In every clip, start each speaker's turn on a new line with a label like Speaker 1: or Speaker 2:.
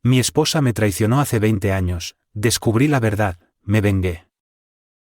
Speaker 1: Mi esposa me traicionó hace 20 años, descubrí la verdad, me vengué.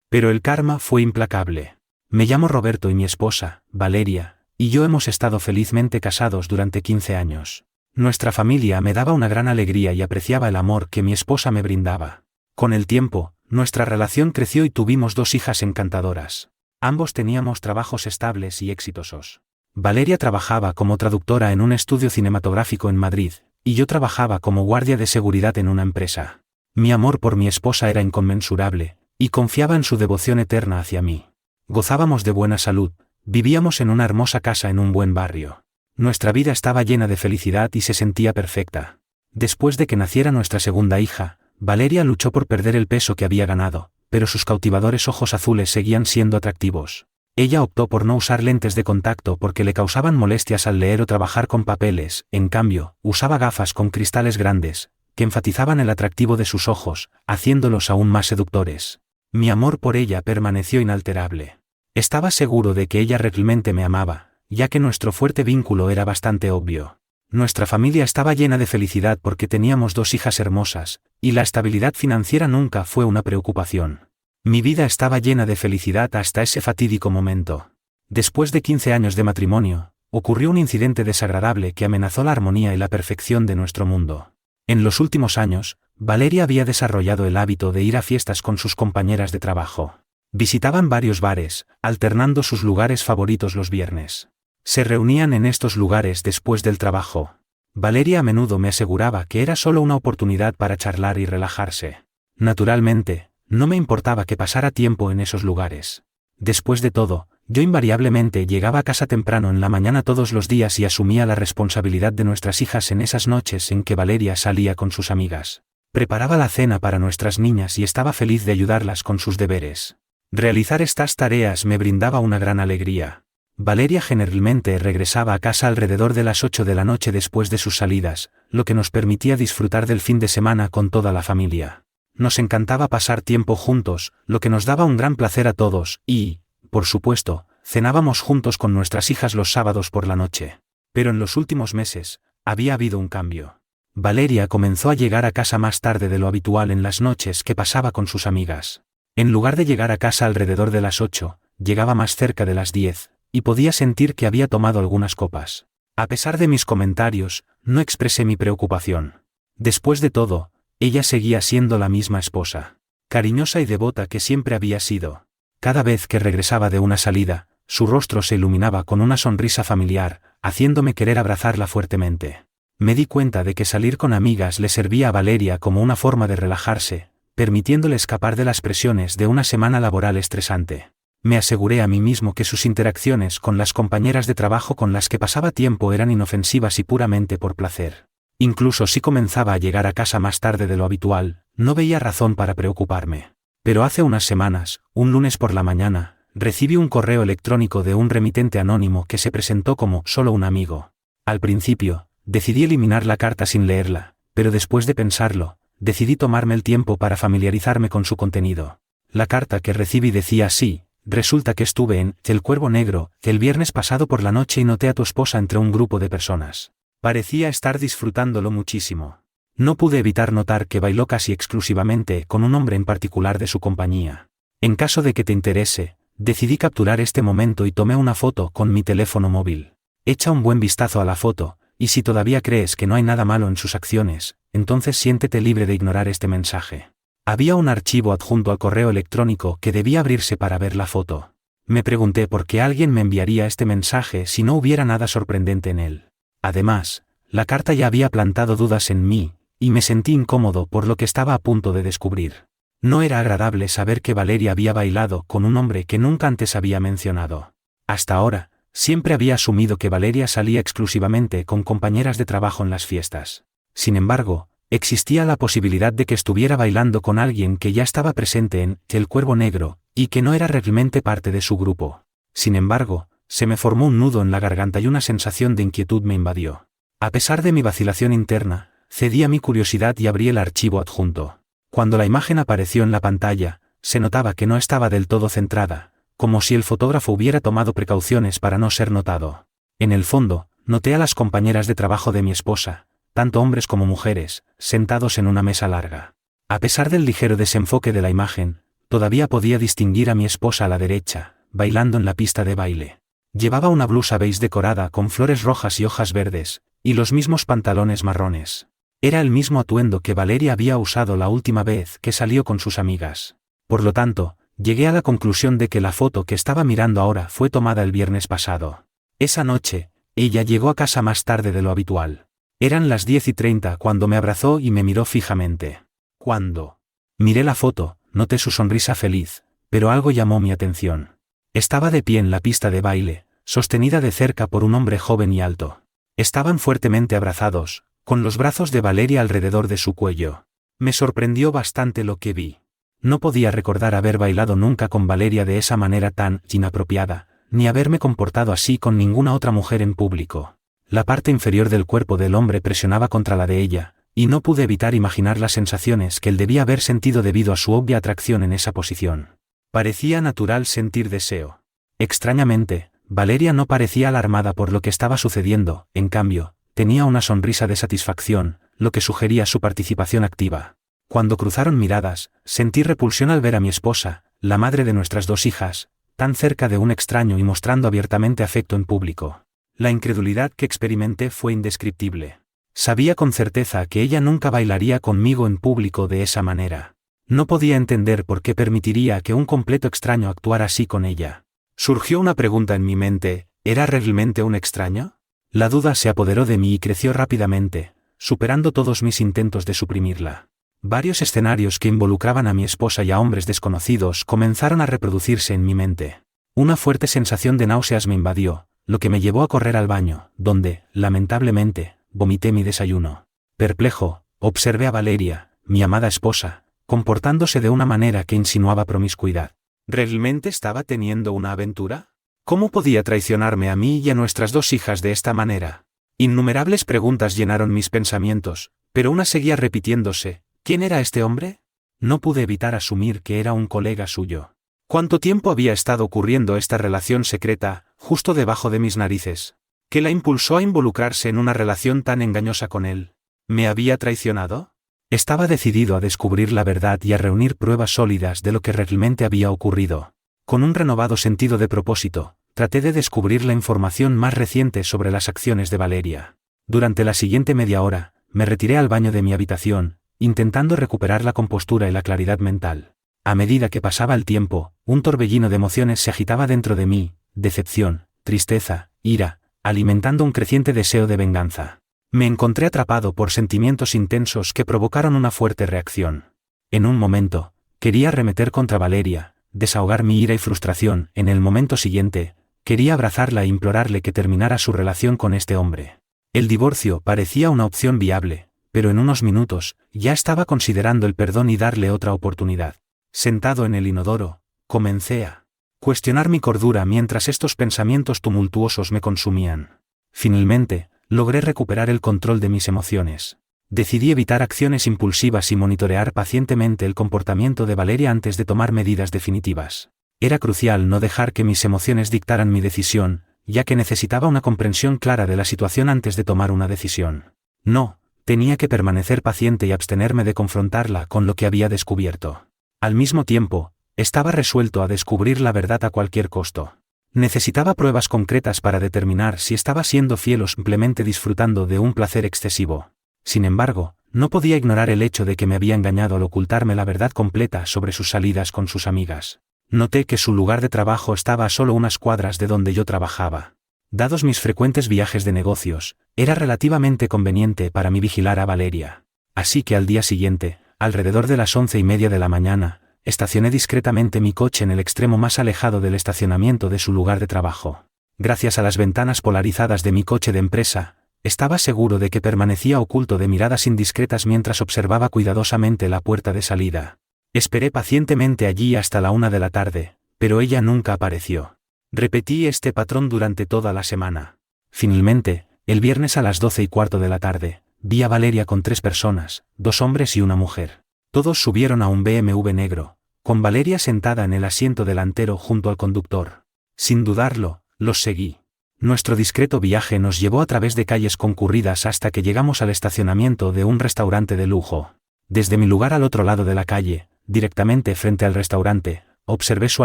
Speaker 1: Pero el karma fue implacable. Me llamo Roberto y mi esposa, Valeria, y yo hemos estado felizmente casados durante 15 años. Nuestra familia me daba una gran alegría y apreciaba el amor que mi esposa me brindaba. Con el tiempo, nuestra relación creció y tuvimos 2 hijas encantadoras. Ambos teníamos trabajos estables y exitosos. Valeria trabajaba como traductora en un estudio cinematográfico en Madrid, y yo trabajaba como guardia de seguridad en una empresa. Mi amor por mi esposa era inconmensurable, y confiaba en su devoción eterna hacia mí. Gozábamos de buena salud, vivíamos en una hermosa casa en un buen barrio. Nuestra vida estaba llena de felicidad y se sentía perfecta. Después de que naciera nuestra segunda hija, Valeria luchó por perder el peso que había ganado, pero sus cautivadores ojos azules seguían siendo atractivos. Ella optó por no usar lentes de contacto porque le causaban molestias al leer o trabajar con papeles, en cambio, usaba gafas con cristales grandes, que enfatizaban el atractivo de sus ojos, haciéndolos aún más seductores. Mi amor por ella permaneció inalterable. Estaba seguro de que ella realmente me amaba, ya que nuestro fuerte vínculo era bastante obvio. Nuestra familia estaba llena de felicidad porque teníamos 2 hijas hermosas, y la estabilidad financiera nunca fue una preocupación. Mi vida estaba llena de felicidad hasta ese fatídico momento. Después de 15 años de matrimonio, ocurrió un incidente desagradable que amenazó la armonía y la perfección de nuestro mundo. En los últimos años, Valeria había desarrollado el hábito de ir a fiestas con sus compañeras de trabajo. Visitaban varios bares, alternando sus lugares favoritos los viernes. Se reunían en estos lugares después del trabajo. Valeria a menudo me aseguraba que era solo una oportunidad para charlar y relajarse. Naturalmente, no me importaba que pasara tiempo en esos lugares. Después de todo, yo invariablemente llegaba a casa temprano en la mañana todos los días y asumía la responsabilidad de nuestras hijas en esas noches en que Valeria salía con sus amigas. Preparaba la cena para nuestras niñas y estaba feliz de ayudarlas con sus deberes. Realizar estas tareas me brindaba una gran alegría. Valeria generalmente regresaba a casa alrededor de las 8 de la noche después de sus salidas, lo que nos permitía disfrutar del fin de semana con toda la familia. Nos encantaba pasar tiempo juntos, lo que nos daba un gran placer a todos, y, por supuesto, cenábamos juntos con nuestras hijas los sábados por la noche. Pero en los últimos meses, había habido un cambio. Valeria comenzó a llegar a casa más tarde de lo habitual en las noches que pasaba con sus amigas. En lugar de llegar a casa alrededor de las 8, llegaba más cerca de las 10, y podía sentir que había tomado algunas copas. A pesar de mis comentarios, no expresé mi preocupación. Después de todo, ella seguía siendo la misma esposa, cariñosa y devota que siempre había sido. Cada vez que regresaba de una salida, su rostro se iluminaba con una sonrisa familiar, haciéndome querer abrazarla fuertemente. Me di cuenta de que salir con amigas le servía a Valeria como una forma de relajarse, permitiéndole escapar de las presiones de una semana laboral estresante. Me aseguré a mí mismo que sus interacciones con las compañeras de trabajo con las que pasaba tiempo eran inofensivas y puramente por placer. Incluso si comenzaba a llegar a casa más tarde de lo habitual, no veía razón para preocuparme. Pero hace unas semanas, un lunes por la mañana, recibí un correo electrónico de un remitente anónimo que se presentó como solo un amigo. Al principio, decidí eliminar la carta sin leerla, pero después de pensarlo, decidí tomarme el tiempo para familiarizarme con su contenido. La carta que recibí decía así: resulta que estuve en El Cuervo Negro el viernes pasado por la noche y noté a tu esposa entre un grupo de personas. Parecía estar disfrutándolo muchísimo. No pude evitar notar que bailó casi exclusivamente con un hombre en particular de su compañía. En caso de que te interese, decidí capturar este momento y tomé una foto con mi teléfono móvil. Echa un buen vistazo a la foto, y si todavía crees que no hay nada malo en sus acciones, entonces siéntete libre de ignorar este mensaje. Había un archivo adjunto al correo electrónico que debía abrirse para ver la foto. Me pregunté por qué alguien me enviaría este mensaje si no hubiera nada sorprendente en él. Además, la carta ya había plantado dudas en mí, y me sentí incómodo por lo que estaba a punto de descubrir. No era agradable saber que Valeria había bailado con un hombre que nunca antes había mencionado. Hasta ahora, siempre había asumido que Valeria salía exclusivamente con compañeras de trabajo en las fiestas. Sin embargo, existía la posibilidad de que estuviera bailando con alguien que ya estaba presente en El Cuervo Negro, y que no era realmente parte de su grupo. Sin embargo, se me formó un nudo en la garganta y una sensación de inquietud me invadió. A pesar de mi vacilación interna, cedí a mi curiosidad y abrí el archivo adjunto. Cuando la imagen apareció en la pantalla, se notaba que no estaba del todo centrada, como si el fotógrafo hubiera tomado precauciones para no ser notado. En el fondo, noté a las compañeras de trabajo de mi esposa, tanto hombres como mujeres, sentados en una mesa larga. A pesar del ligero desenfoque de la imagen, todavía podía distinguir a mi esposa a la derecha, bailando en la pista de baile. Llevaba una blusa beige decorada con flores rojas y hojas verdes, y los mismos pantalones marrones. Era el mismo atuendo que Valeria había usado la última vez que salió con sus amigas. Por lo tanto, llegué a la conclusión de que la foto que estaba mirando ahora fue tomada el viernes pasado. Esa noche, ella llegó a casa más tarde de lo habitual. Eran las 10:30 cuando me abrazó y me miró fijamente. Cuando miré la foto, noté su sonrisa feliz, pero algo llamó mi atención. Estaba de pie en la pista de baile, sostenida de cerca por un hombre joven y alto. Estaban fuertemente abrazados, con los brazos de Valeria alrededor de su cuello. Me sorprendió bastante lo que vi. No podía recordar haber bailado nunca con Valeria de esa manera tan inapropiada, ni haberme comportado así con ninguna otra mujer en público. La parte inferior del cuerpo del hombre presionaba contra la de ella, y no pude evitar imaginar las sensaciones que él debía haber sentido debido a su obvia atracción en esa posición. Parecía natural sentir deseo. Extrañamente, Valeria no parecía alarmada por lo que estaba sucediendo, en cambio, tenía una sonrisa de satisfacción, lo que sugería su participación activa. Cuando cruzaron miradas, sentí repulsión al ver a mi esposa, la madre de nuestras 2 hijas, tan cerca de un extraño y mostrando abiertamente afecto en público. La incredulidad que experimenté fue indescriptible. Sabía con certeza que ella nunca bailaría conmigo en público de esa manera. No podía entender por qué permitiría que un completo extraño actuara así con ella. Surgió una pregunta en mi mente: ¿era realmente un extraño? La duda se apoderó de mí y creció rápidamente, superando todos mis intentos de suprimirla. Varios escenarios que involucraban a mi esposa y a hombres desconocidos comenzaron a reproducirse en mi mente. Una fuerte sensación de náuseas me invadió, lo que me llevó a correr al baño, donde, lamentablemente, vomité mi desayuno. Perplejo, observé a Valeria, mi amada esposa, comportándose de una manera que insinuaba promiscuidad. ¿Realmente estaba teniendo una aventura? ¿Cómo podía traicionarme a mí y a nuestras 2 hijas de esta manera? Innumerables preguntas llenaron mis pensamientos, pero una seguía repitiéndose: ¿quién era este hombre? No pude evitar asumir que era un colega suyo. ¿Cuánto tiempo había estado ocurriendo esta relación secreta, justo debajo de mis narices? ¿Qué la impulsó a involucrarse en una relación tan engañosa con él? ¿Me había traicionado? Estaba decidido a descubrir la verdad y a reunir pruebas sólidas de lo que realmente había ocurrido. Con un renovado sentido de propósito, traté de descubrir la información más reciente sobre las acciones de Valeria. Durante la siguiente media hora, me retiré al baño de mi habitación, intentando recuperar la compostura y la claridad mental. A medida que pasaba el tiempo, un torbellino de emociones se agitaba dentro de mí: decepción, tristeza, ira, alimentando un creciente deseo de venganza. Me encontré atrapado por sentimientos intensos que provocaron una fuerte reacción. En un momento, quería arremeter contra Valeria, desahogar mi ira y frustración. En el momento siguiente, quería abrazarla e implorarle que terminara su relación con este hombre. El divorcio parecía una opción viable, pero en unos minutos, ya estaba considerando el perdón y darle otra oportunidad. Sentado en el inodoro, comencé a cuestionar mi cordura mientras estos pensamientos tumultuosos me consumían. Finalmente, logré recuperar el control de mis emociones. Decidí evitar acciones impulsivas y monitorear pacientemente el comportamiento de Valeria antes de tomar medidas definitivas. Era crucial no dejar que mis emociones dictaran mi decisión, ya que necesitaba una comprensión clara de la situación antes de tomar una decisión. No, tenía que permanecer paciente y abstenerme de confrontarla con lo que había descubierto. Al mismo tiempo, estaba resuelto a descubrir la verdad a cualquier costo. Necesitaba pruebas concretas para determinar si estaba siendo fiel o simplemente disfrutando de un placer excesivo. Sin embargo, no podía ignorar el hecho de que me había engañado al ocultarme la verdad completa sobre sus salidas con sus amigas. Noté que su lugar de trabajo estaba a solo unas cuadras de donde yo trabajaba. Dados mis frecuentes viajes de negocios, era relativamente conveniente para mí vigilar a Valeria. Así que al día siguiente, alrededor de las 11:30 de la mañana, estacioné discretamente mi coche en el extremo más alejado del estacionamiento de su lugar de trabajo. Gracias a las ventanas polarizadas de mi coche de empresa, estaba seguro de que permanecía oculto de miradas indiscretas mientras observaba cuidadosamente la puerta de salida. Esperé pacientemente allí hasta la 1 de la tarde, pero ella nunca apareció. Repetí este patrón durante toda la semana. Finalmente, el viernes a las 12:15 de la tarde, vi a Valeria con 3 personas, 2 hombres y una mujer. Todos subieron a un BMW negro, con Valeria sentada en el asiento delantero junto al conductor. Sin dudarlo, los seguí. Nuestro discreto viaje nos llevó a través de calles concurridas hasta que llegamos al estacionamiento de un restaurante de lujo. Desde mi lugar al otro lado de la calle, directamente frente al restaurante, observé su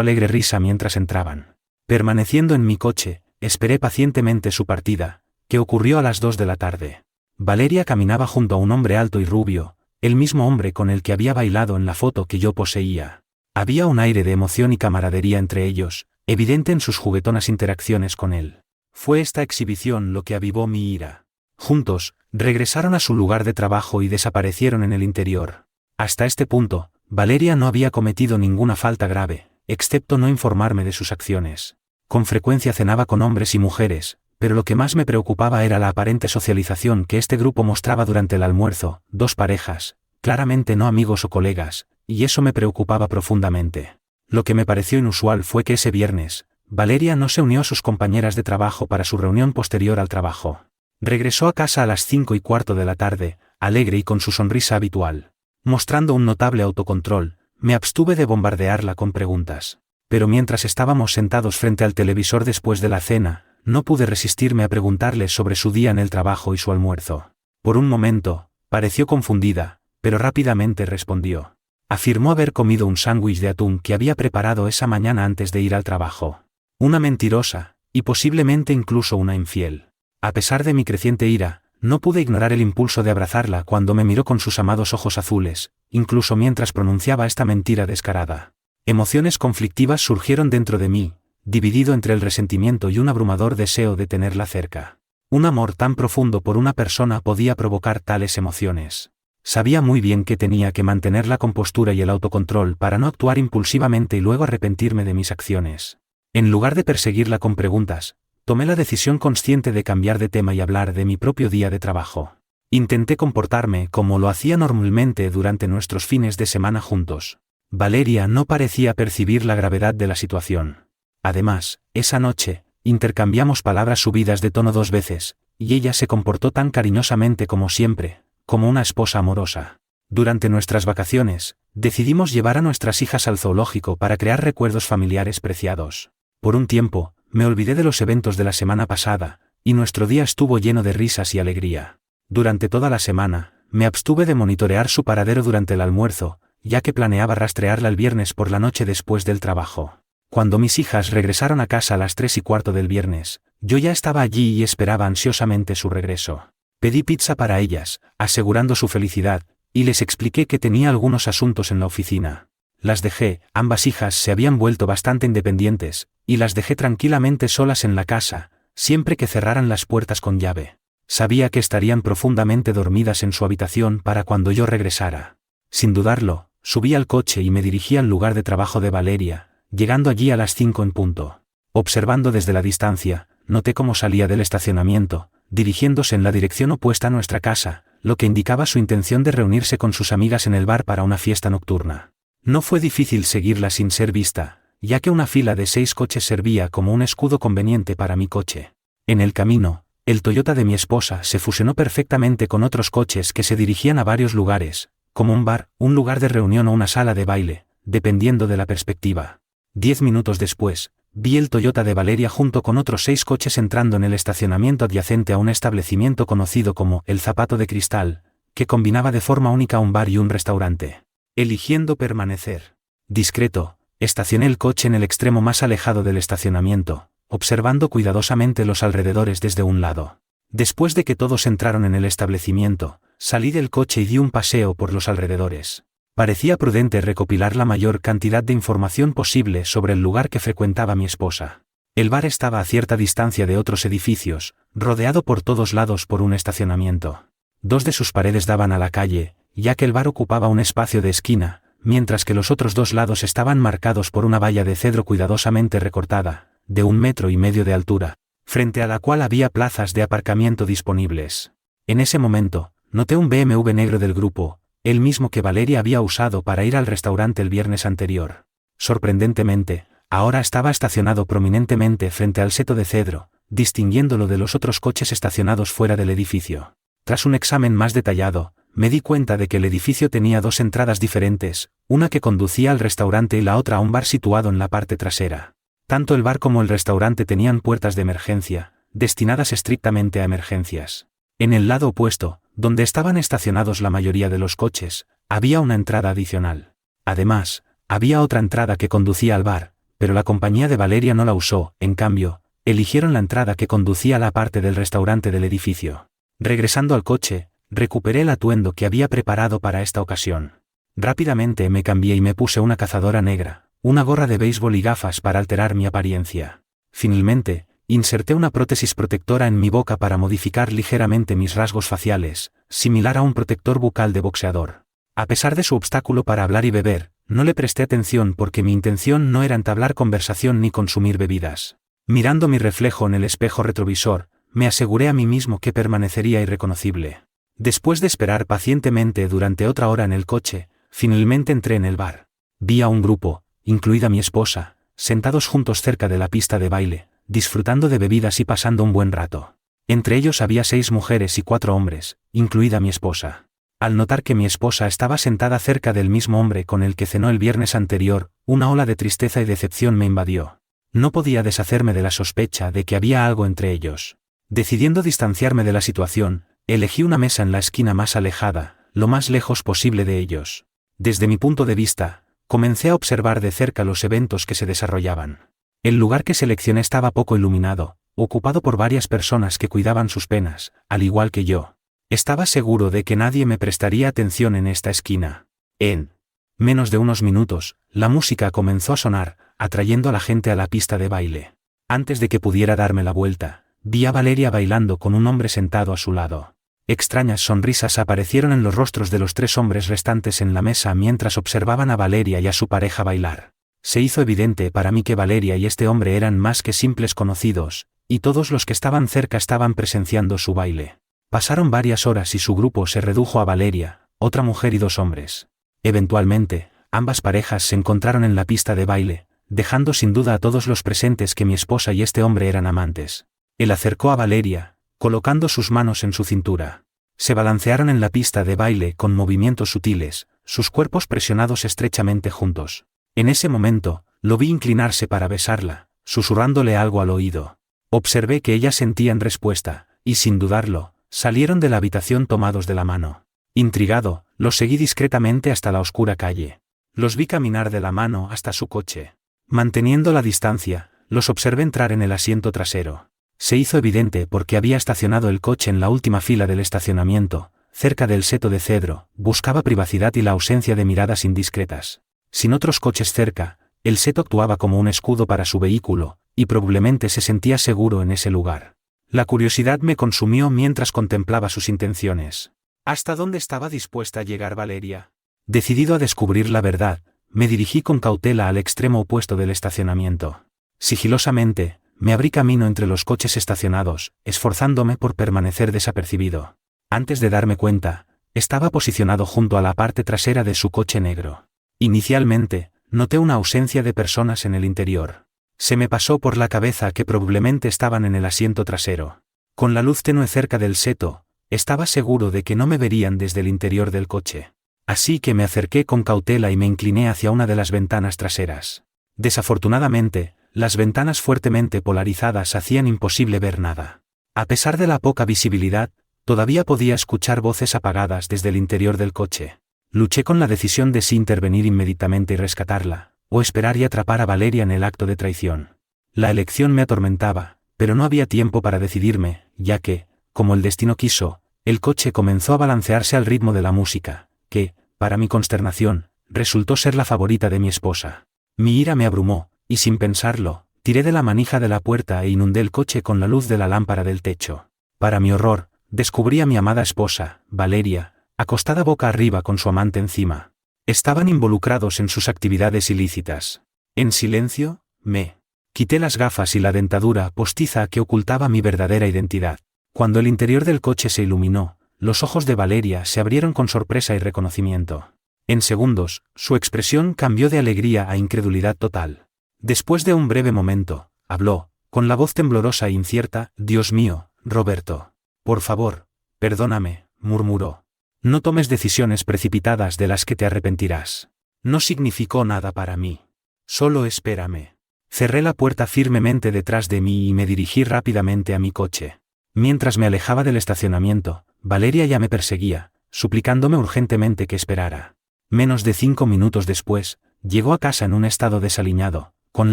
Speaker 1: alegre risa mientras entraban. Permaneciendo en mi coche, esperé pacientemente su partida, que ocurrió a las 2 de la tarde. Valeria caminaba junto a un hombre alto y rubio, el mismo hombre con el que había bailado en la foto que yo poseía. Había un aire de emoción y camaradería entre ellos, evidente en sus juguetonas interacciones con él. Fue esta exhibición lo que avivó mi ira. Juntos, regresaron a su lugar de trabajo y desaparecieron en el interior. Hasta este punto, Valeria no había cometido ninguna falta grave, excepto no informarme de sus acciones. Con frecuencia cenaba con hombres y mujeres, pero lo que más me preocupaba era la aparente socialización que este grupo mostraba durante el almuerzo, 2 parejas, claramente no amigos o colegas, y eso me preocupaba profundamente. Lo que me pareció inusual fue que ese viernes, Valeria no se unió a sus compañeras de trabajo para su reunión posterior al trabajo. Regresó a casa a las 5:15 de la tarde, alegre y con su sonrisa habitual. Mostrando un notable autocontrol, me abstuve de bombardearla con preguntas. Pero mientras estábamos sentados frente al televisor después de la cena, no pude resistirme a preguntarle sobre su día en el trabajo y su almuerzo. Por un momento, pareció confundida, pero rápidamente respondió. Afirmó haber comido un sándwich de atún que había preparado esa mañana antes de ir al trabajo. Una mentirosa, y posiblemente incluso una infiel. A pesar de mi creciente ira, no pude ignorar el impulso de abrazarla cuando me miró con sus amados ojos azules, incluso mientras pronunciaba esta mentira descarada. Emociones conflictivas surgieron dentro de mí, dividido entre el resentimiento y un abrumador deseo de tenerla cerca. Un amor tan profundo por una persona podía provocar tales emociones. Sabía muy bien que tenía que mantener la compostura y el autocontrol para no actuar impulsivamente y luego arrepentirme de mis acciones. En lugar de perseguirla con preguntas, tomé la decisión consciente de cambiar de tema y hablar de mi propio día de trabajo. Intenté comportarme como lo hacía normalmente durante nuestros fines de semana juntos. Valeria no parecía percibir la gravedad de la situación. Además, esa noche, intercambiamos palabras subidas de tono 2 veces, y ella se comportó tan cariñosamente como siempre, como una esposa amorosa. Durante nuestras vacaciones, decidimos llevar a nuestras hijas al zoológico para crear recuerdos familiares preciados. Por un tiempo, me olvidé de los eventos de la semana pasada, y nuestro día estuvo lleno de risas y alegría. Durante toda la semana, me abstuve de monitorear su paradero durante el almuerzo, ya que planeaba rastrearla el viernes por la noche después del trabajo. Cuando mis hijas regresaron a casa a las 3:15 del viernes, yo ya estaba allí y esperaba ansiosamente su regreso. Pedí pizza para ellas, asegurando su felicidad, y les expliqué que tenía algunos asuntos en la oficina. Las dejé, ambas hijas se habían vuelto bastante independientes, y las dejé tranquilamente solas en la casa, siempre que cerraran las puertas con llave. Sabía que estarían profundamente dormidas en su habitación para cuando yo regresara. Sin dudarlo, subí al coche y me dirigí al lugar de trabajo de Valeria, llegando allí a las 5 en punto. Observando desde la distancia, noté cómo salía del estacionamiento, dirigiéndose en la dirección opuesta a nuestra casa, lo que indicaba su intención de reunirse con sus amigas en el bar para una fiesta nocturna. No fue difícil seguirla sin ser vista, ya que una fila de 6 coches servía como un escudo conveniente para mi coche. En el camino, el Toyota de mi esposa se fusionó perfectamente con otros coches que se dirigían a varios lugares, como un bar, un lugar de reunión o una sala de baile, dependiendo de la perspectiva. 10 minutos después, vi el Toyota de Valeria junto con otros 6 coches entrando en el estacionamiento adyacente a un establecimiento conocido como El Zapato de Cristal, que combinaba de forma única un bar y un restaurante. Eligiendo permanecer discreto, estacioné el coche en el extremo más alejado del estacionamiento, observando cuidadosamente los alrededores desde un lado. Después de que todos entraron en el establecimiento, salí del coche y di un paseo por los alrededores. Parecía prudente recopilar la mayor cantidad de información posible sobre el lugar que frecuentaba mi esposa. El bar estaba a cierta distancia de otros edificios, rodeado por todos lados por un estacionamiento. 2 de sus paredes daban a la calle, ya que el bar ocupaba un espacio de esquina, mientras que los otros 2 lados estaban marcados por una valla de cedro cuidadosamente recortada, de 1,5 metros de altura, frente a la cual había plazas de aparcamiento disponibles. En ese momento, noté un BMW negro del grupo, el mismo que Valeria había usado para ir al restaurante el viernes anterior. Sorprendentemente, ahora estaba estacionado prominentemente frente al seto de cedro, distinguiéndolo de los otros coches estacionados fuera del edificio. Tras un examen más detallado, me di cuenta de que el edificio tenía 2 entradas diferentes, una que conducía al restaurante y la otra a un bar situado en la parte trasera. Tanto el bar como el restaurante tenían puertas de emergencia, destinadas estrictamente a emergencias. En el lado opuesto, donde estaban estacionados la mayoría de los coches, había una entrada adicional. Además, había otra entrada que conducía al bar, pero la compañía de Valeria no la usó, en cambio, eligieron la entrada que conducía a la parte del restaurante del edificio. Regresando al coche, recuperé el atuendo que había preparado para esta ocasión. Rápidamente me cambié y me puse una cazadora negra, una gorra de béisbol y gafas para alterar mi apariencia. Finalmente, inserté una prótesis protectora en mi boca para modificar ligeramente mis rasgos faciales, similar a un protector bucal de boxeador. A pesar de su obstáculo para hablar y beber, no le presté atención porque mi intención no era entablar conversación ni consumir bebidas. Mirando mi reflejo en el espejo retrovisor, me aseguré a mí mismo que permanecería irreconocible. Después de esperar pacientemente durante otra hora en el coche, finalmente entré en el bar. Vi a un grupo, incluida mi esposa, sentados juntos cerca de la pista de baile, disfrutando de bebidas y pasando un buen rato. Entre ellos había 6 mujeres y 4 hombres, incluida mi esposa. Al notar que mi esposa estaba sentada cerca del mismo hombre con el que cenó el viernes anterior, una ola de tristeza y decepción me invadió. No podía deshacerme de la sospecha de que había algo entre ellos. Decidiendo distanciarme de la situación, elegí una mesa en la esquina más alejada, lo más lejos posible de ellos. Desde mi punto de vista, comencé a observar de cerca los eventos que se desarrollaban. El lugar que seleccioné estaba poco iluminado, ocupado por varias personas que cuidaban sus penas, al igual que yo. Estaba seguro de que nadie me prestaría atención en esta esquina. En menos de unos minutos, la música comenzó a sonar, atrayendo a la gente a la pista de baile. Antes de que pudiera darme la vuelta, vi a Valeria bailando con un hombre sentado a su lado. Extrañas sonrisas aparecieron en los rostros de los 3 hombres restantes en la mesa mientras observaban a Valeria y a su pareja bailar. Se hizo evidente para mí que Valeria y este hombre eran más que simples conocidos, y todos los que estaban cerca estaban presenciando su baile. Pasaron varias horas y su grupo se redujo a Valeria, otra mujer y 2 hombres. Eventualmente, ambas parejas se encontraron en la pista de baile, dejando sin duda a todos los presentes que mi esposa y este hombre eran amantes. Él acercó a Valeria, colocando sus manos en su cintura. Se balancearon en la pista de baile con movimientos sutiles, sus cuerpos presionados estrechamente juntos. En ese momento, lo vi inclinarse para besarla, susurrándole algo al oído. Observé que ella sentía en respuesta, y sin dudarlo, salieron de la habitación tomados de la mano. Intrigado, los seguí discretamente hasta la oscura calle. Los vi caminar de la mano hasta su coche. Manteniendo la distancia, los observé entrar en el asiento trasero. Se hizo evidente porque había estacionado el coche en la última fila del estacionamiento, cerca del seto de cedro, buscaba privacidad y la ausencia de miradas indiscretas. Sin otros coches cerca, el seto actuaba como un escudo para su vehículo, y probablemente se sentía seguro en ese lugar. La curiosidad me consumió mientras contemplaba sus intenciones. ¿Hasta dónde estaba dispuesta a llegar Valeria? Decidido a descubrir la verdad, me dirigí con cautela al extremo opuesto del estacionamiento. Sigilosamente, me abrí camino entre los coches estacionados, esforzándome por permanecer desapercibido. Antes de darme cuenta, estaba posicionado junto a la parte trasera de su coche negro. Inicialmente, noté una ausencia de personas en el interior. Se me pasó por la cabeza que probablemente estaban en el asiento trasero. Con la luz tenue cerca del seto, estaba seguro de que no me verían desde el interior del coche. Así que me acerqué con cautela y me incliné hacia una de las ventanas traseras. Desafortunadamente, las ventanas fuertemente polarizadas hacían imposible ver nada. A pesar de la poca visibilidad, todavía podía escuchar voces apagadas desde el interior del coche. Luché con la decisión de si intervenir inmediatamente y rescatarla, o esperar y atrapar a Valeria en el acto de traición. La elección me atormentaba, pero no había tiempo para decidirme, ya que, como el destino quiso, el coche comenzó a balancearse al ritmo de la música, que, para mi consternación, resultó ser la favorita de mi esposa. Mi ira me abrumó, y sin pensarlo, tiré de la manija de la puerta e inundé el coche con la luz de la lámpara del techo. Para mi horror, descubrí a mi amada esposa, Valeria, acostada boca arriba con su amante encima. Estaban involucrados en sus actividades ilícitas. En silencio, me quité las gafas y la dentadura postiza que ocultaba mi verdadera identidad. Cuando el interior del coche se iluminó, los ojos de Valeria se abrieron con sorpresa y reconocimiento. En segundos, su expresión cambió de alegría a incredulidad total. Después de un breve momento, habló, con la voz temblorosa e incierta: «Dios mío, Roberto. Por favor, perdóname», murmuró. «No tomes decisiones precipitadas de las que te arrepentirás. No significó nada para mí. Solo espérame». Cerré la puerta firmemente detrás de mí y me dirigí rápidamente a mi coche. Mientras me alejaba del estacionamiento, Valeria ya me perseguía, suplicándome urgentemente que esperara. Menos de 5 minutos después, llegó a casa en un estado desaliñado, con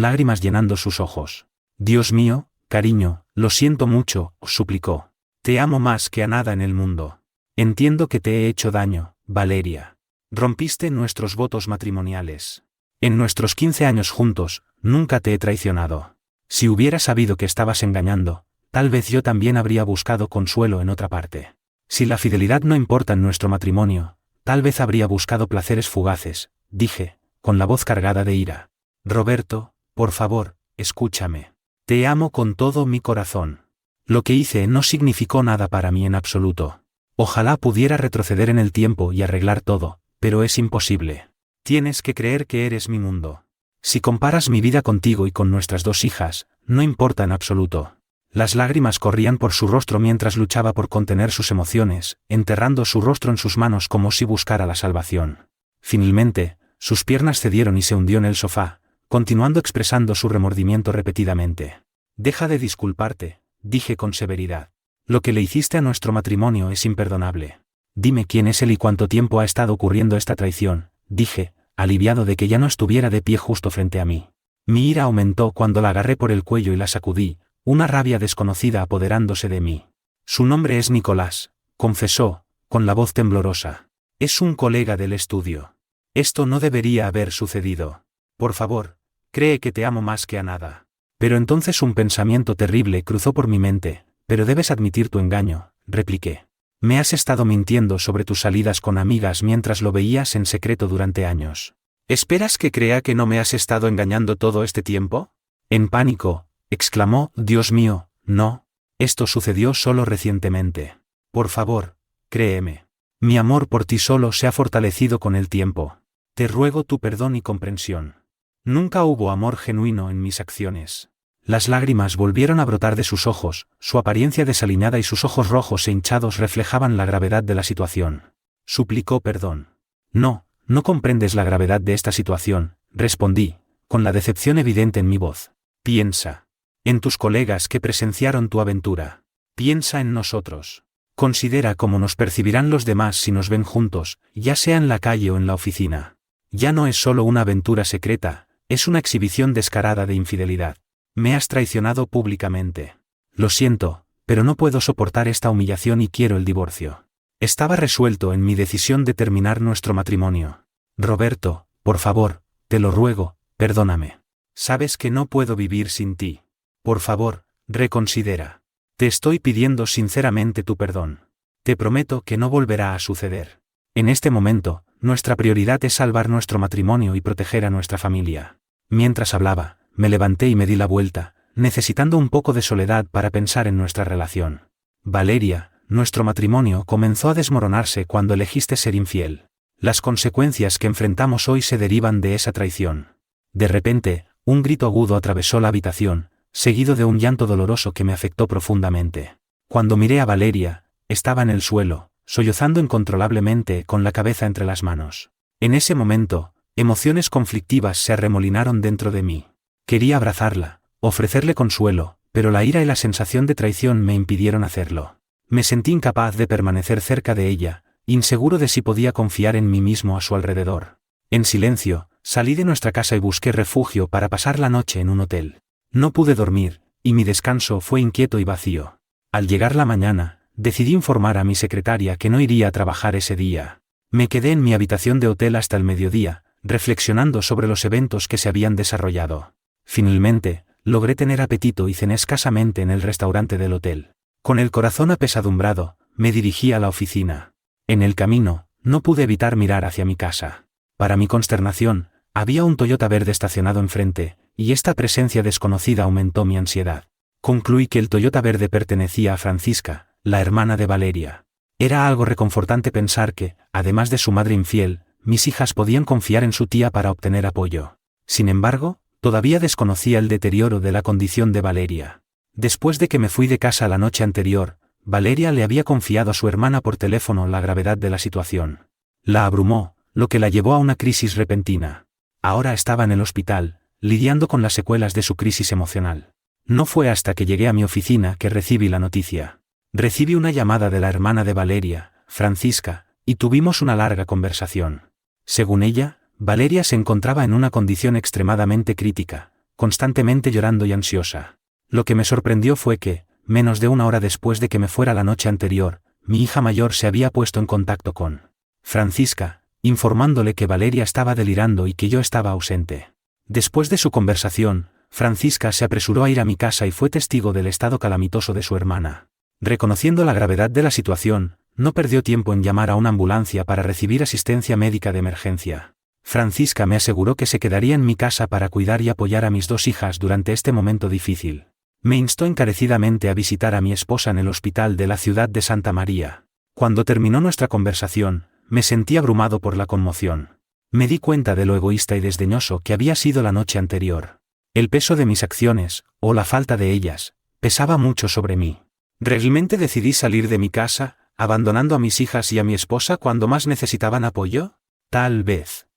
Speaker 1: lágrimas llenando sus ojos. Dios mío, cariño, lo siento mucho, suplicó. Te amo más que a nada en el mundo. Entiendo que te he hecho daño, Valeria. Rompiste nuestros votos matrimoniales. En nuestros 15 años juntos, nunca te he traicionado. Si hubiera sabido que estabas engañando, tal vez yo también habría buscado consuelo en otra parte. Si la fidelidad no importa en nuestro matrimonio, tal vez habría buscado placeres fugaces, dije, con la voz cargada de ira. Roberto, por favor, escúchame. Te amo con todo mi corazón. Lo que hice no significó nada para mí en absoluto. Ojalá pudiera retroceder en el tiempo y arreglar todo, pero es imposible. Tienes que creer que eres mi mundo. Si comparas mi vida contigo y con nuestras 2 hijas, no importa en absoluto. Las lágrimas corrían por su rostro mientras luchaba por contener sus emociones, enterrando su rostro en sus manos como si buscara la salvación. Finalmente, sus piernas cedieron y se hundió en el sofá, continuando expresando su remordimiento repetidamente. Deja de disculparte, dije con severidad. Lo que le hiciste a nuestro matrimonio es imperdonable. Dime quién es él y cuánto tiempo ha estado ocurriendo esta traición, dije, aliviado de que ya no estuviera de pie justo frente a mí. Mi ira aumentó cuando la agarré por el cuello y la sacudí, una rabia desconocida apoderándose de mí. Su nombre es Nicolás, confesó, con la voz temblorosa. Es un colega del estudio. Esto no debería haber sucedido. Por favor, cree que te amo más que a nada. Pero entonces un pensamiento terrible cruzó por mi mente. Pero debes admitir tu engaño, repliqué. Me has estado mintiendo sobre tus salidas con amigas mientras lo veías en secreto durante años. ¿Esperas que crea que no me has estado engañando todo este tiempo? En pánico, exclamó, Dios mío, no. Esto sucedió solo recientemente. Por favor, créeme. Mi amor por ti solo se ha fortalecido con el tiempo. Te ruego tu perdón y comprensión. Nunca hubo amor genuino en mis acciones. Las lágrimas volvieron a brotar de sus ojos, su apariencia desaliñada y sus ojos rojos e hinchados reflejaban la gravedad de la situación. Suplicó perdón. No, no comprendes la gravedad de esta situación, respondí, con la decepción evidente en mi voz. Piensa en tus colegas que presenciaron tu aventura. Piensa en nosotros. Considera cómo nos percibirán los demás si nos ven juntos, ya sea en la calle o en la oficina. Ya no es solo una aventura secreta, es una exhibición descarada de infidelidad. Me has traicionado públicamente. Lo siento, pero no puedo soportar esta humillación y quiero el divorcio. Estaba resuelto en mi decisión de terminar nuestro matrimonio. Roberto, por favor, te lo ruego, perdóname. Sabes que no puedo vivir sin ti. Por favor, reconsidera. Te estoy pidiendo sinceramente tu perdón. Te prometo que no volverá a suceder. En este momento, nuestra prioridad es salvar nuestro matrimonio y proteger a nuestra familia. Mientras hablaba, me levanté y me di la vuelta, necesitando un poco de soledad para pensar en nuestra relación. Valeria, nuestro matrimonio comenzó a desmoronarse cuando elegiste ser infiel. Las consecuencias que enfrentamos hoy se derivan de esa traición. De repente, un grito agudo atravesó la habitación, seguido de un llanto doloroso que me afectó profundamente. Cuando miré a Valeria, estaba en el suelo, sollozando incontrolablemente con la cabeza entre las manos. En ese momento, emociones conflictivas se arremolinaron dentro de mí. Quería abrazarla, ofrecerle consuelo, pero la ira y la sensación de traición me impidieron hacerlo. Me sentí incapaz de permanecer cerca de ella, inseguro de si podía confiar en mí mismo a su alrededor. En silencio, salí de nuestra casa y busqué refugio para pasar la noche en un hotel. No pude dormir, y mi descanso fue inquieto y vacío. Al llegar la mañana, decidí informar a mi secretaria que no iría a trabajar ese día. Me quedé en mi habitación de hotel hasta el mediodía, reflexionando sobre los eventos que se habían desarrollado. Finalmente, logré tener apetito y cené escasamente en el restaurante del hotel. Con el corazón apesadumbrado, me dirigí a la oficina. En el camino, no pude evitar mirar hacia mi casa. Para mi consternación, había un Toyota verde estacionado enfrente, y esta presencia desconocida aumentó mi ansiedad. Concluí que el Toyota verde pertenecía a Francisca, la hermana de Valeria. Era algo reconfortante pensar que, además de su madre infiel, mis hijas podían confiar en su tía para obtener apoyo. Sin embargo, todavía desconocía el deterioro de la condición de Valeria. Después de que me fui de casa la noche anterior, Valeria le había confiado a su hermana por teléfono la gravedad de la situación. La abrumó, lo que la llevó a una crisis repentina. Ahora estaba en el hospital, lidiando con las secuelas de su crisis emocional. No fue hasta que llegué a mi oficina que recibí la noticia. Recibí una llamada de la hermana de Valeria, Francisca, y tuvimos una larga conversación. Según ella, Valeria se encontraba en una condición extremadamente crítica, constantemente llorando y ansiosa. Lo que me sorprendió fue que, menos de una hora después de que me fuera la noche anterior, mi hija mayor se había puesto en contacto con Francisca, informándole que Valeria estaba delirando y que yo estaba ausente. Después de su conversación, Francisca se apresuró a ir a mi casa y fue testigo del estado calamitoso de su hermana. Reconociendo la gravedad de la situación, no perdió tiempo en llamar a una ambulancia para recibir asistencia médica de emergencia. Francisca me aseguró que se quedaría en mi casa para cuidar y apoyar a mis dos hijas durante este momento difícil. Me instó encarecidamente a visitar a mi esposa en el hospital de la ciudad de Santa María. Cuando terminó nuestra conversación, me sentí abrumado por la conmoción. Me di cuenta de lo egoísta y desdeñoso que había sido la noche anterior. El peso de mis acciones, o la falta de ellas, pesaba mucho sobre mí. ¿Realmente decidí salir de mi casa, abandonando a mis hijas y a mi esposa cuando más necesitaban apoyo? Tal vez.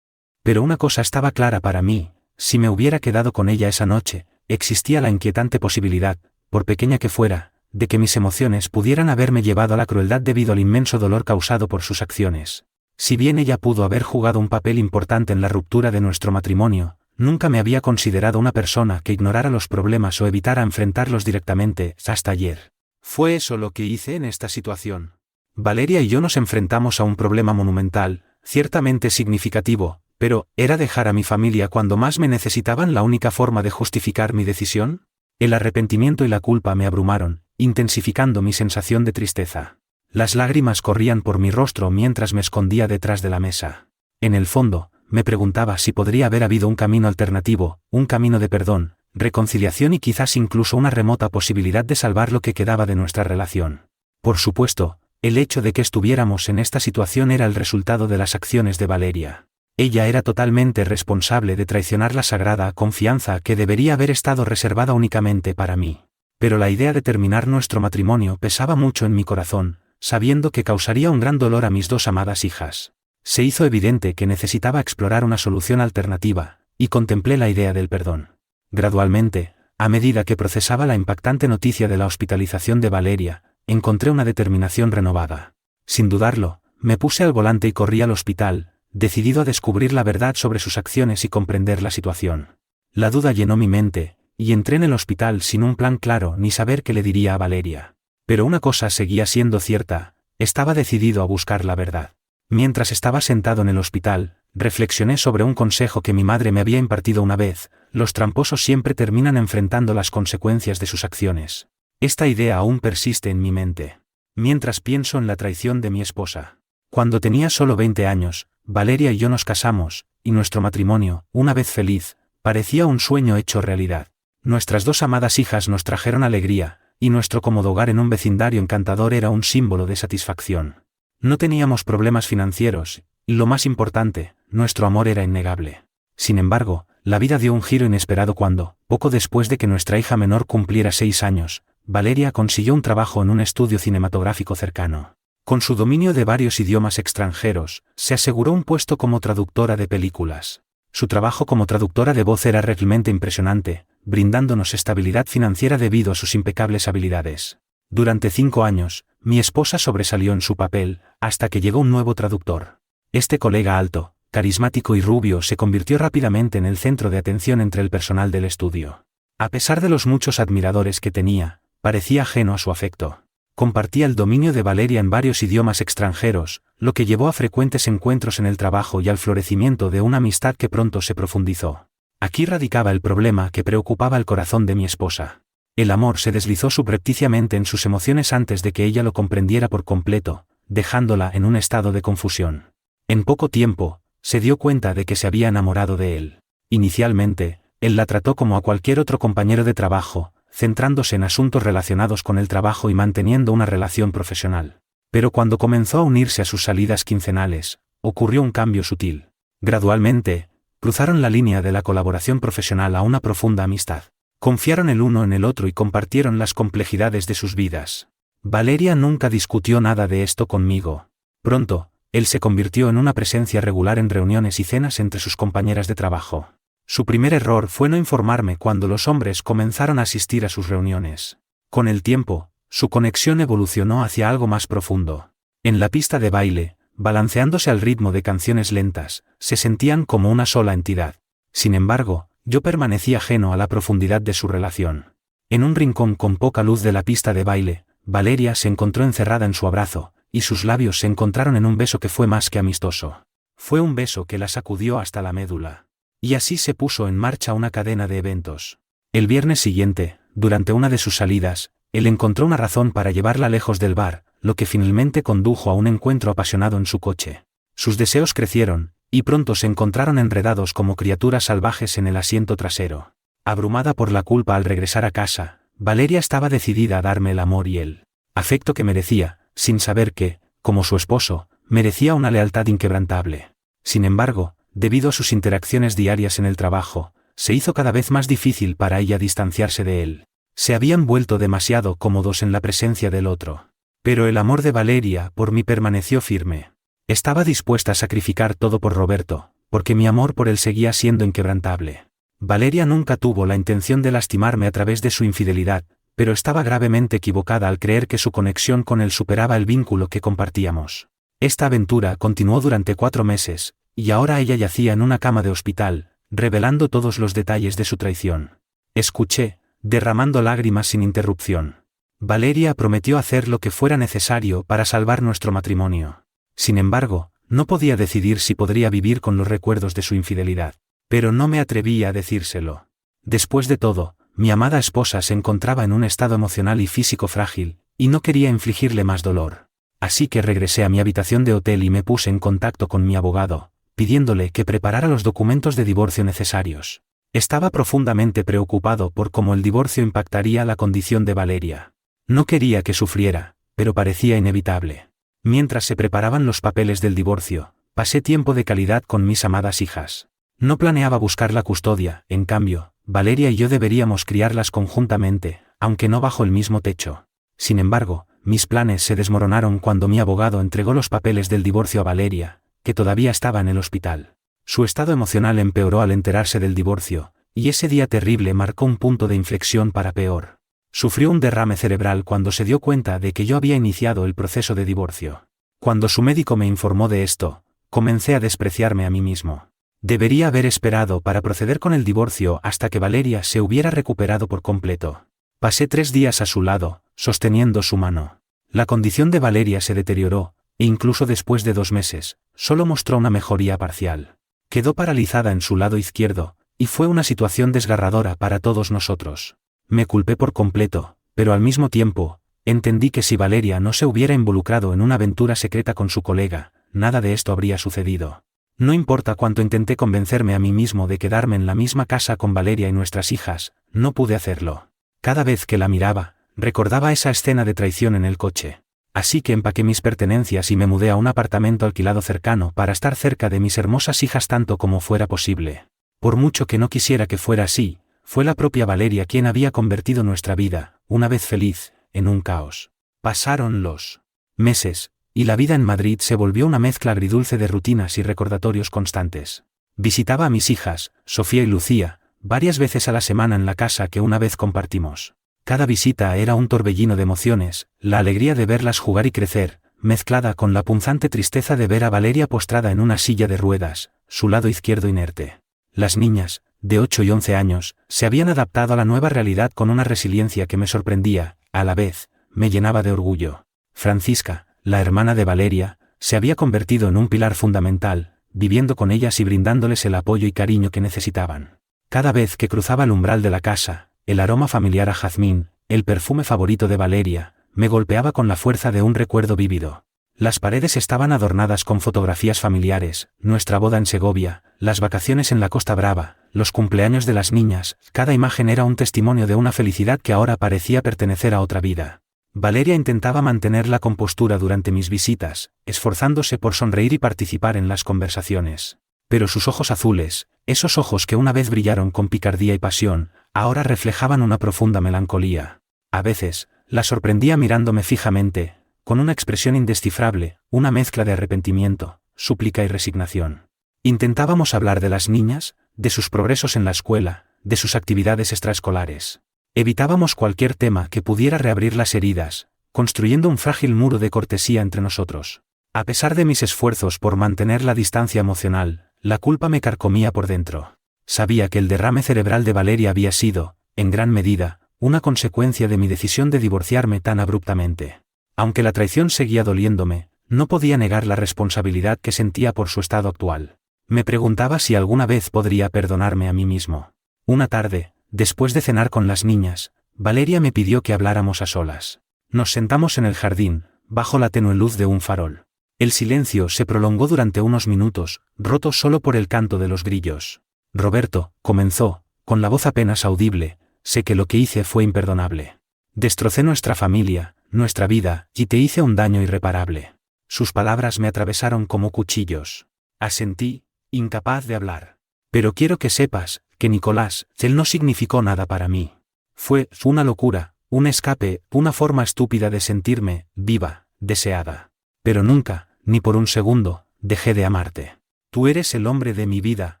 Speaker 1: Pero una cosa estaba clara para mí: si me hubiera quedado con ella esa noche, existía la inquietante posibilidad, por pequeña que fuera, de que mis emociones pudieran haberme llevado a la crueldad debido al inmenso dolor causado por sus acciones. Si bien ella pudo haber jugado un papel importante en la ruptura de nuestro matrimonio, nunca me había considerado una persona que ignorara los problemas o evitara enfrentarlos directamente, hasta ayer. Fue eso lo que hice en esta situación. Valeria y yo nos enfrentamos a un problema monumental, ciertamente significativo, pero ¿era dejar a mi familia cuando más me necesitaban la única forma de justificar mi decisión? El arrepentimiento y la culpa me abrumaron, intensificando mi sensación de tristeza. Las lágrimas corrían por mi rostro mientras me escondía detrás de la mesa. En el fondo, me preguntaba si podría haber habido un camino alternativo, un camino de perdón, reconciliación y quizás incluso una remota posibilidad de salvar lo que quedaba de nuestra relación. Por supuesto, el hecho de que estuviéramos en esta situación era el resultado de las acciones de Valeria. Ella era totalmente responsable de traicionar la sagrada confianza que debería haber estado reservada únicamente para mí. Pero la idea de terminar nuestro matrimonio pesaba mucho en mi corazón, sabiendo que causaría un gran dolor a mis dos amadas hijas. Se hizo evidente que necesitaba explorar una solución alternativa, y contemplé la idea del perdón. Gradualmente, a medida que procesaba la impactante noticia de la hospitalización de Valeria, encontré una determinación renovada. Sin dudarlo, me puse al volante y corrí al hospital, decidido a descubrir la verdad sobre sus acciones y comprender la situación. La duda llenó mi mente, y entré en el hospital sin un plan claro ni saber qué le diría a Valeria. Pero una cosa seguía siendo cierta: estaba decidido a buscar la verdad. Mientras estaba sentado en el hospital, reflexioné sobre un consejo que mi madre me había impartido una vez: los tramposos siempre terminan enfrentando las consecuencias de sus acciones. Esta idea aún persiste en mi mente. Mientras pienso en la traición de mi esposa. Cuando tenía solo 20 años, Valeria y yo nos casamos, y nuestro matrimonio, una vez feliz, parecía un sueño hecho realidad. Nuestras dos amadas hijas nos trajeron alegría, y nuestro cómodo hogar en un vecindario encantador era un símbolo de satisfacción. No teníamos problemas financieros, y lo más importante, nuestro amor era innegable. Sin embargo, la vida dio un giro inesperado cuando, poco después de que nuestra hija menor cumpliera 6 años, Valeria consiguió un trabajo en un estudio cinematográfico cercano. Con su dominio de varios idiomas extranjeros, se aseguró un puesto como traductora de películas. Su trabajo como traductora de voz era realmente impresionante, brindándonos estabilidad financiera debido a sus impecables habilidades. Durante 5 años, mi esposa sobresalió en su papel, hasta que llegó un nuevo traductor. Este colega alto, carismático y rubio se convirtió rápidamente en el centro de atención entre el personal del estudio. A pesar de los muchos admiradores que tenía, parecía ajeno a su afecto. Compartía el dominio de Valeria en varios idiomas extranjeros, lo que llevó a frecuentes encuentros en el trabajo y al florecimiento de una amistad que pronto se profundizó. Aquí radicaba el problema que preocupaba el corazón de mi esposa. El amor se deslizó subrepticiamente en sus emociones antes de que ella lo comprendiera por completo, dejándola en un estado de confusión. En poco tiempo, se dio cuenta de que se había enamorado de él. Inicialmente, él la trató como a cualquier otro compañero de trabajo, centrándose en asuntos relacionados con el trabajo y manteniendo una relación profesional. Pero cuando comenzó a unirse a sus salidas quincenales, ocurrió un cambio sutil. Gradualmente, cruzaron la línea de la colaboración profesional a una profunda amistad. Confiaron el uno en el otro y compartieron las complejidades de sus vidas. Valeria nunca discutió nada de esto conmigo. Pronto, él se convirtió en una presencia regular en reuniones y cenas entre sus compañeras de trabajo. Su primer error fue no informarme cuando los hombres comenzaron a asistir a sus reuniones. Con el tiempo, su conexión evolucionó hacia algo más profundo. En la pista de baile, balanceándose al ritmo de canciones lentas, se sentían como una sola entidad. Sin embargo, yo permanecí ajeno a la profundidad de su relación. En un rincón con poca luz de la pista de baile, Valeria se encontró encerrada en su abrazo, y sus labios se encontraron en un beso que fue más que amistoso. Fue un beso que la sacudió hasta la médula. Y así se puso en marcha una cadena de eventos. El viernes siguiente, durante una de sus salidas, él encontró una razón para llevarla lejos del bar, lo que finalmente condujo a un encuentro apasionado en su coche. Sus deseos crecieron, y pronto se encontraron enredados como criaturas salvajes en el asiento trasero. Abrumada por la culpa al regresar a casa, Valeria estaba decidida a darme el amor y el afecto que merecía, sin saber que, como su esposo, merecía una lealtad inquebrantable. Sin embargo, debido a sus interacciones diarias en el trabajo, se hizo cada vez más difícil para ella distanciarse de él. Se habían vuelto demasiado cómodos en la presencia del otro. Pero el amor de Valeria por mí permaneció firme. Estaba dispuesta a sacrificar todo por Roberto, porque mi amor por él seguía siendo inquebrantable. Valeria nunca tuvo la intención de lastimarme a través de su infidelidad, pero estaba gravemente equivocada al creer que su conexión con él superaba el vínculo que compartíamos. Esta aventura continuó durante 4 meses, y ahora ella yacía en una cama de hospital, revelando todos los detalles de su traición. Escuché, derramando lágrimas sin interrupción. Valeria prometió hacer lo que fuera necesario para salvar nuestro matrimonio. Sin embargo, no podía decidir si podría vivir con los recuerdos de su infidelidad. Pero no me atreví a decírselo. Después de todo, mi amada esposa se encontraba en un estado emocional y físico frágil, y no quería infligirle más dolor. Así que regresé a mi habitación de hotel y me puse en contacto con mi abogado, pidiéndole que preparara los documentos de divorcio necesarios. Estaba profundamente preocupado por cómo el divorcio impactaría la condición de Valeria. No quería que sufriera, pero parecía inevitable. Mientras se preparaban los papeles del divorcio, pasé tiempo de calidad con mis amadas hijas. No planeaba buscar la custodia, en cambio, Valeria y yo deberíamos criarlas conjuntamente, aunque no bajo el mismo techo. Sin embargo, mis planes se desmoronaron cuando mi abogado entregó los papeles del divorcio a Valeria, que todavía estaba en el hospital. Su estado emocional empeoró al enterarse del divorcio, y ese día terrible marcó un punto de inflexión para peor. Sufrió un derrame cerebral cuando se dio cuenta de que yo había iniciado el proceso de divorcio. Cuando su médico me informó de esto, comencé a despreciarme a mí mismo. Debería haber esperado para proceder con el divorcio hasta que Valeria se hubiera recuperado por completo. Pasé 3 días a su lado, sosteniendo su mano. La condición de Valeria se deterioró, e incluso después de 2 meses, solo mostró una mejoría parcial. Quedó paralizada en su lado izquierdo, y fue una situación desgarradora para todos nosotros. Me culpé por completo, pero al mismo tiempo, entendí que si Valeria no se hubiera involucrado en una aventura secreta con su colega, nada de esto habría sucedido. No importa cuánto intenté convencerme a mí mismo de quedarme en la misma casa con Valeria y nuestras hijas, no pude hacerlo. Cada vez que la miraba, recordaba esa escena de traición en el coche. Así que empaqué mis pertenencias y me mudé a un apartamento alquilado cercano para estar cerca de mis hermosas hijas tanto como fuera posible. Por mucho que no quisiera que fuera así, fue la propia Valeria quien había convertido nuestra vida, una vez feliz, en un caos. Pasaron los meses, y la vida en Madrid se volvió una mezcla agridulce de rutinas y recordatorios constantes. Visitaba a mis hijas, Sofía y Lucía, varias veces a la semana en la casa que una vez compartimos. Cada visita era un torbellino de emociones, la alegría de verlas jugar y crecer, mezclada con la punzante tristeza de ver a Valeria postrada en una silla de ruedas, su lado izquierdo inerte. Las niñas, de 8 y 11 años, se habían adaptado a la nueva realidad con una resiliencia que me sorprendía, a la vez, me llenaba de orgullo. Francisca, la hermana de Valeria, se había convertido en un pilar fundamental, viviendo con ellas y brindándoles el apoyo y cariño que necesitaban. Cada vez que cruzaba el umbral de la casa, el aroma familiar a jazmín, el perfume favorito de Valeria, me golpeaba con la fuerza de un recuerdo vívido. Las paredes estaban adornadas con fotografías familiares, nuestra boda en Segovia, las vacaciones en la Costa Brava, los cumpleaños de las niñas, cada imagen era un testimonio de una felicidad que ahora parecía pertenecer a otra vida. Valeria intentaba mantener la compostura durante mis visitas, esforzándose por sonreír y participar en las conversaciones. Pero sus ojos azules, esos ojos que una vez brillaron con picardía y pasión, ahora reflejaban una profunda melancolía. A veces, la sorprendía mirándome fijamente, con una expresión indescifrable, una mezcla de arrepentimiento, súplica y resignación. Intentábamos hablar de las niñas, de sus progresos en la escuela, de sus actividades extraescolares. Evitábamos cualquier tema que pudiera reabrir las heridas, construyendo un frágil muro de cortesía entre nosotros. A pesar de mis esfuerzos por mantener la distancia emocional, la culpa me carcomía por dentro. Sabía que el derrame cerebral de Valeria había sido, en gran medida, una consecuencia de mi decisión de divorciarme tan abruptamente. Aunque la traición seguía doliéndome, no podía negar la responsabilidad que sentía por su estado actual. Me preguntaba si alguna vez podría perdonarme a mí mismo. Una tarde, después de cenar con las niñas, Valeria me pidió que habláramos a solas. Nos sentamos en el jardín, bajo la tenue luz de un farol. El silencio se prolongó durante unos minutos, roto solo por el canto de los grillos. Roberto, comenzó, con la voz apenas audible, sé que lo que hice fue imperdonable. Destrocé nuestra familia, nuestra vida, y te hice un daño irreparable. Sus palabras me atravesaron como cuchillos. Asentí, incapaz de hablar. Pero quiero que sepas, que Nicolás, él no significó nada para mí. Fue una locura, un escape, una forma estúpida de sentirme, viva, deseada. Pero nunca, ni por un segundo, dejé de amarte. Tú eres el hombre de mi vida,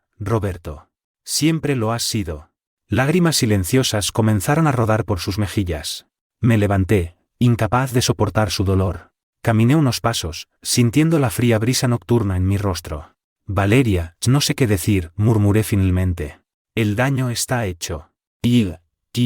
Speaker 1: Roberto. Siempre lo has sido. Lágrimas silenciosas comenzaron a rodar por sus mejillas. Me levanté, incapaz de soportar su dolor. Caminé unos pasos, sintiendo la fría brisa nocturna en mi rostro. Valeria, no sé qué decir, murmuré finalmente. El daño está hecho. Y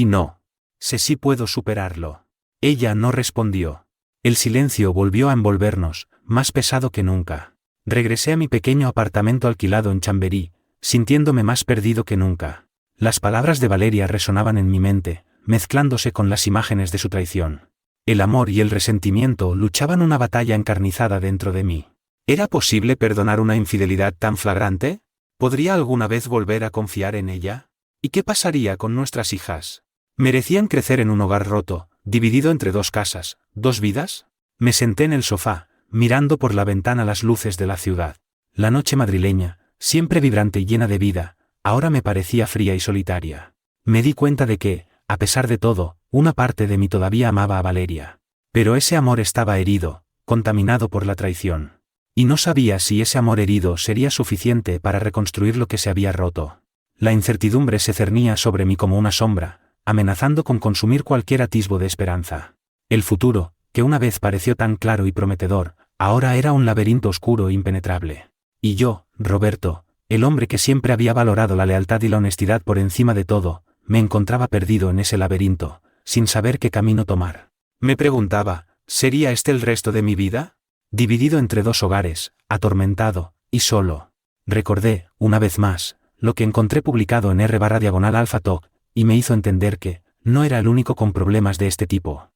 Speaker 1: no. Sé si puedo superarlo. Ella no respondió. El silencio volvió a envolvernos, más pesado que nunca. Regresé a mi pequeño apartamento alquilado en Chamberí, sintiéndome más perdido que nunca. Las palabras de Valeria resonaban en mi mente, mezclándose con las imágenes de su traición. El amor y el resentimiento luchaban una batalla encarnizada dentro de mí. ¿Era posible perdonar una infidelidad tan flagrante? ¿Podría alguna vez volver a confiar en ella? ¿Y qué pasaría con nuestras hijas? ¿Merecían crecer en un hogar roto, dividido entre dos casas, dos vidas? Me senté en el sofá, mirando por la ventana las luces de la ciudad. La noche madrileña, siempre vibrante y llena de vida, ahora me parecía fría y solitaria. Me di cuenta de que, a pesar de todo, una parte de mí todavía amaba a Valeria. Pero ese amor estaba herido, contaminado por la traición. Y no sabía si ese amor herido sería suficiente para reconstruir lo que se había roto. La incertidumbre se cernía sobre mí como una sombra, amenazando con consumir cualquier atisbo de esperanza. El futuro, que una vez pareció tan claro y prometedor, ahora era un laberinto oscuro e impenetrable. Y yo, Roberto, el hombre que siempre había valorado la lealtad y la honestidad por encima de todo, me encontraba perdido en ese laberinto, sin saber qué camino tomar. Me preguntaba, ¿sería este el resto de mi vida? Dividido entre dos hogares, atormentado, y solo. Recordé, una vez más, lo que encontré publicado en r/alpha talk, y me hizo entender que, no era el único con problemas de este tipo.